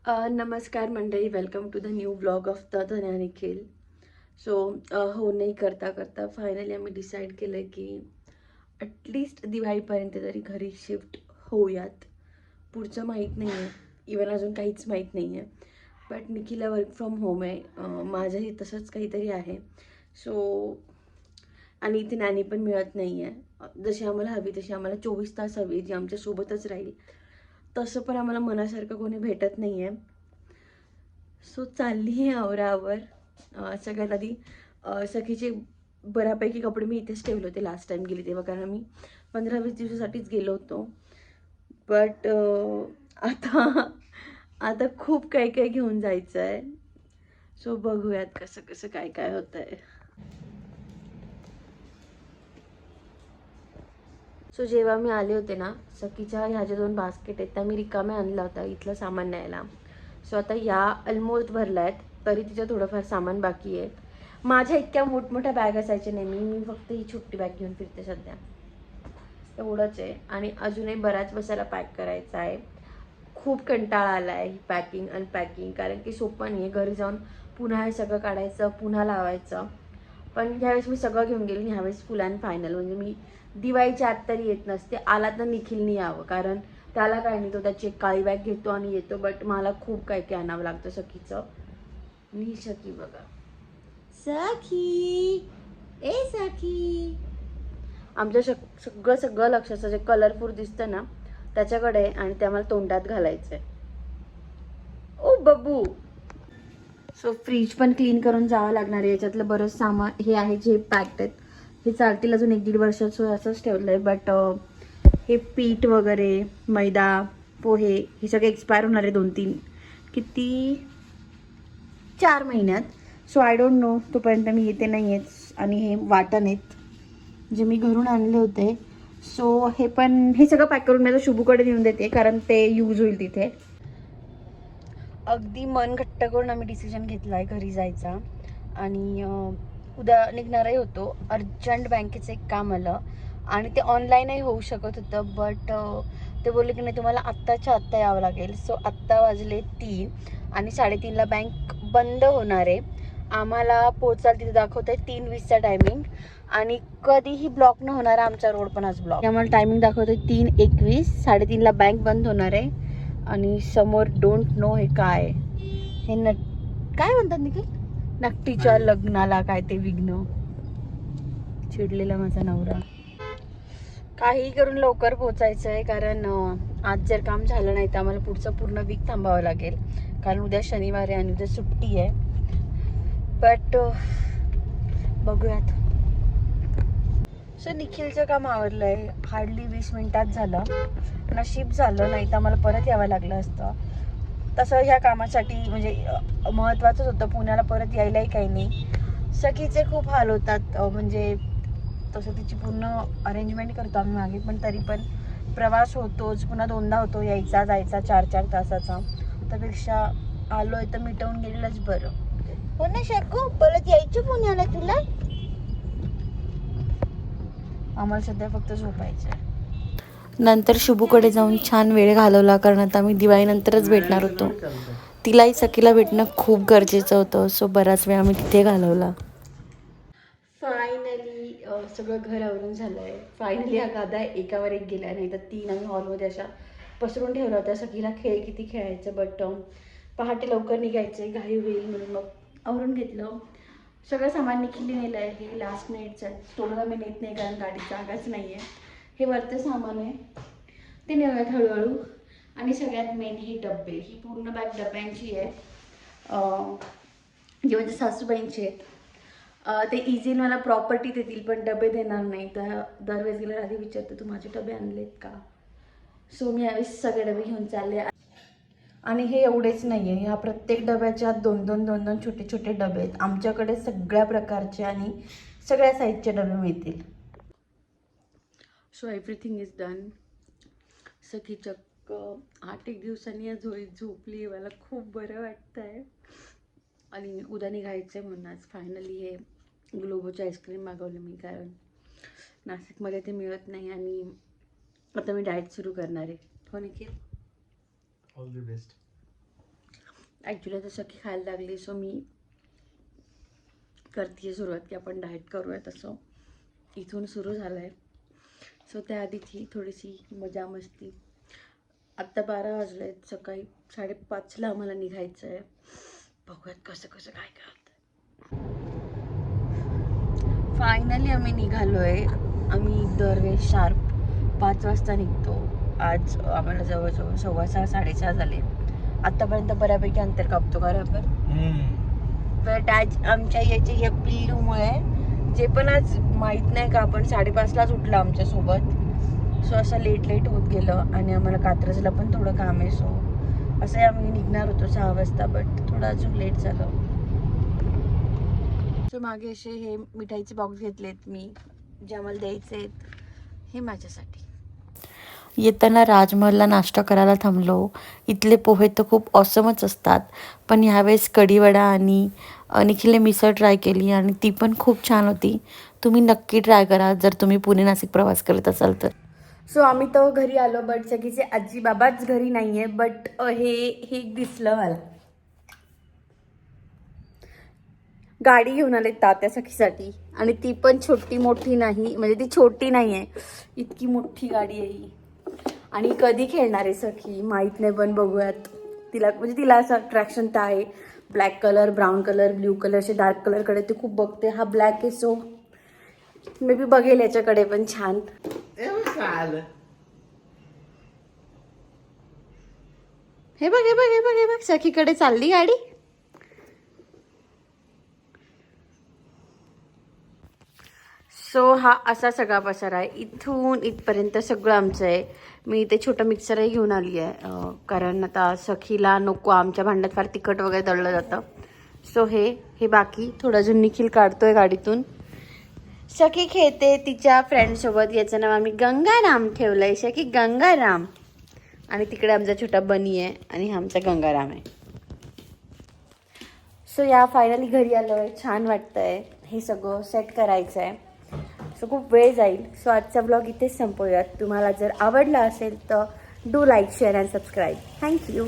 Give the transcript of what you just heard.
नमस्कार मंडळी, welcome to the new blog of the Dhanya Nikhil. So हो नाही करता करता फायनली आम्ही डिसाईड केलं की ॲटलिस्ट दिवाळीपर्यंत तरी घरी शिफ्ट होऊयात. पुढचं माहीत नाही आहे, इवन अजून काहीच माहीत नाही आहे. बट निखिलला वर्क फ्रॉम होम आहे, माझंही तसंच काहीतरी आहे. सो आणि इथे नॅनी पण मिळत नाही आहे. जशी आम्हाला हवी तशी आम्हाला 24 तास हवी, जी आमच्यासोबतच राहील. तसं पण आम्हाला मनासारखं कोणी भेटत नाही आहे. सो चालली आहे आवरावर. सगळ्यात आधी सखीचे बऱ्यापैकी कपडे मी इथेच ठेवले होते लास्ट टाइम गेली तेव्हा, कारण मी 15-20 दिवसासाठीच गेलो होतो. बट आता आता खूप काही काही घेऊन जायचं आहे. सो बघूयात कसं कसं काय काय होतं आहे. सो जेव्हा मी आले होते ना, सखीच्या ह्या ज्या 2 बास्केट आहेत त्या मी रिकाम्या आणला होता इथलं सामान न्यायला. सो आता या ऑलमोस्ट भरल्या आहेत, तरी तिचं थोडंफार सामान बाकी आहे. माझ्या इतक्या मोठमोठ्या बॅग असायच्या नाही, मी फक्त ही छोटी बॅग घेऊन फिरते सध्या, एवढंच आहे. आणि अजूनही बऱ्याच बसायला पॅक करायचा आहे. खूप कंटाळा आला आहे ही पॅकिंग अनपॅकिंग, कारण की सोपं नाही आहे. घरी जाऊन पुन्हा हे सगळं काढायचं, पुन्हा लावायचं. पण ह्यावेळेस मी सगळं घेऊन गेली. ह्यावेळेस फुल अँड फायनल, म्हणजे मी दिवाळीच्या आत तरी येत नसते. आला तर निखिलनी यावं, कारण त्याला काय नाही, तो त्याची एक काळी बॅग घेतो आणि येतो. बट मला खूप काय काय आणावं लागतं सखीचं. आणि सखी बघा, सखी ए सखी, आमच्या सगळं सगळं लक्षाचं जे कलरफुल दिसतं ना त्याच्याकडे, आणि ते आम्हाला तोंडात घालायचंय. ओ बबू. सो फ्रीज पण क्लीन करून जावं लागणार आहे. याच्यातलं बरंच सामान हे आहे जे पॅक्ड आहेत. हे चालतील अजून 1-1.5 वर्षाचं असंच ठेवलं आहे. बट हे पीठ वगैरे, मैदा, पोहे हे सगळे एक्सपायर होणार आहे 2-3 किती 4 महिन्यात. सो आय डोंट नो, तोपर्यंत मी येते नाही आहेच. आणि हे वाटण आहेत जे मी घरून आणले होते. सो हे सगळं पॅक करून मी आता शुभूकडे नेऊन देते, कारण ते यूज होईल तिथे. अगदी मन घट्ट करून आम्ही डिसिजन घेतला आहे घरी जायचा. आणि उद्या निघणारही होतो. अर्जंट बँकेचं एक काम आलं आणि ते ऑनलाईनही होऊ शकत होतं. बट ते बोलले की नाही, तुम्हाला आत्ताच्या आत्ता यावं लागेल. सो आत्ता वाजले 3 आणि 3:30ला बँक बंद होणार आहे. आम्हाला पोचायला तिथे दाखवत आहे 3:20चा टायमिंग, आणि कधीही ब्लॉक न होणारा आमचा रोड पण आज ब्लॉक. आम्हाला टायमिंग दाखवत आहे 3:21. 3:30ला बँक बंद होणार आहे. आणि समोर डोंट नो हे काय, हे काय म्हणतात निखिल, नकटीच्या लग्नाला काय ते विघ्न. चिडलेला माझा नवरा. काही करून लवकर पोचायचं आहे, कारण आज जर काम झालं नाही तर आम्हाला पुढचं पूर्ण वीक थांबावं लागेल, कारण उद्या शनिवार आहे आणि उद्या सुट्टी आहे. बट बघूयात. सो निखिलचं काम आवरलं आहे, हार्डली 20 मिनिटात झालं. नशीब झालं, नाही तर आम्हाला परत यावं लागलं असतं. तसं ह्या कामासाठी म्हणजे महत्त्वाचंच होतं. पुण्याला परत यायलाही काही नाही. सखीचे खूप हाल होतात, म्हणजे तसं तिची पूर्ण अरेंजमेंट करतो आम्ही मागे, पण तरी पण प्रवास होतोच. पुन्हा 2दा होतो यायचा जायचा 4-4 तासाचा. त्यापेक्षा आलोय तर मिटवून गेलेलंच बरं. हो ना शकू, परत यायचं पुण्याला तुला? आम्हाला सध्या फक्त झोपायचं आहे. नंतर शुभूकडे जाऊन छान वेळ घालवला, कारण आता आम्ही दिवाळीनंतरच भेटणार होतो. तिलाही सखीला भेटणं खूप गरजेचं होतं. सो बराच वेळ आम्ही तिथे घालवला. फायनली सगळं घर आवरून झालं आहे. फायनली हा गादा एकावर एक गेला, नाही तर 3 आम्ही हॉलमध्ये अशा पसरून ठेवला होता. सखीला खेळ किती खेळायचं, बट पहाटे लवकर निघायचं आहे, घाई होईल म्हणून मग आवरून घेतलं. सगळं सामान निखिलने नेलं आहे. हे लास्ट नाईटचं स्टोरला मी नेत नाही, कारण गाडीत जागाच नाही आहे. हे वरचं सामान आहे, ते नेऊयात हळूहळू. आणि सगळ्यात मेन ही डबे, ही पूर्ण बॅग डब्यांची आहे. जे म्हणजे सासूबाईंचे आहेत. ते इझिली मला प्रॉपर्टी देतील, पण डबे देणार नाही. तर दरवेळेस गेल्यावर आधी विचारते, तू माझे डबे आणलेत का? सो मी यावेळेस सगळे डबे घेऊन चालले. आणि हे एवढेच नाही आहे, ह्या प्रत्येक डब्याच्या 2-2 छोटे छोटे डबे आहेत. आमच्याकडे सगळ्या प्रकारचे आणि सगळ्या साईजचे डबे मिळतील. So everything is done. सखी चक्क 8-1 दिवसांनी या झोळीत झोपली. मला खूप बरं वाटतं आहे. आणि उद्या निघायचं आहे म्हणून आज फायनली हे ग्लोबोचे आईस्क्रीम मागवले मी, कारण नाशिकमध्ये ते मिळत नाही. आणि आता मी डाएट सुरू करणार आहे. हो Nikhil? All the best. Actually तसं की खायला लागली, सो मी करते सुरुवात की आपण डाएट करूया. तसं इथून सुरू झालं आहे. सो त्याआधीची थोडीशी मजा मस्ती. आत्ता 12 वाजले आहेत, सकाळी 5:30ला आम्हाला निघायचं आहे. बघूयात कसं कसं काय काय होतं. फायनली आम्ही निघालो आहे. आम्ही दरवेळेस शार्प 5 वाजता निघतो. आज आम्हाला जवळजवळ 6:15 6:30 झाले. आत्तापर्यंत बऱ्यापैकी अंतर कापतो का आपण. बट आज आमच्या याचे या पिल्लूमुळे जे पण आज माहीत नाही का आपण 5:30लाच उठलं आमच्यासोबत. सो असं लेट होत गेलं आणि आम्हाला कात्रजला पण थोडं काम आहे. सो असं आम्ही निघणार होतो 6 वाजता, बट थोडं अजून लेट झालं. सो मागे असे हे मिठाईचे बॉक्स घेतलेत मी, जे आम्हाला द्यायचे आहेत. हे माझ्यासाठी. येताना राजमहलला नाश्ता करायला थांबलो. इथले पोहे तर खूप ऑसमच असतात, पण ह्यावेळेस कढीवडा आणि निखिलने मिसळ ट्राय केली आणि ती पण खूप छान होती. तुम्ही नक्की ट्राय करा जर तुम्ही पुणे नाशिक प्रवास करत असाल तर. सो आम्ही तर घरी आलो, बट सगळीचे आजी बाबाच घरी नाही आहे. बट हे दिसलं मला. गाडी घेऊन आले तात्या सखीसाठी, आणि ती पण छोटी मोठी नाही, म्हणजे ती छोटी नाही आहे, इतकी मोठी गाडी आहे ही. आणि कधी खेळणार आहे सखी माहीत नाही, पण बघूयात. तिला असं अट्रॅक्शन तर आहे. Black colour, brown colour, blue colour, असे डार्क कलरकडे ती खूप बघते. हा ब्लॅक आहे, सो मे बी बघेल याच्याकडे पण. छान. हे बघ सखीकडे चालली गाडी. सो हा असा सगळा पसारा आहे. इथून इथपर्यंत सगळं आमचं आहे. मी इथे छोटं मिक्सरही घेऊन आली आहे, कारण आता सखीला नको, आमच्या भांड्यात फार तिखट वगैरे दळलं जातं. सो हे बाकी थोडं अजून निखिल काढतोय गाडीतून. सखी खेळते तिच्या फ्रेंडसोबत. याचं नाव आम्ही गंगाराम ठेवलं आहे. सखी गंगाराम. आणि तिकडे आमचा छोटा बनी आहे आणि हा आमचा गंगाराम आहे. सो या फायनली घरी आलो आहे. छान वाटतं आहे. हे सगळं सेट करायचं आहे, सो खूप वेळ जाईल. सो आजचा ब्लॉग इथेच संपवूयात. तुम्हाला जर आवडला असेल तर do like, share and subscribe. Thank you.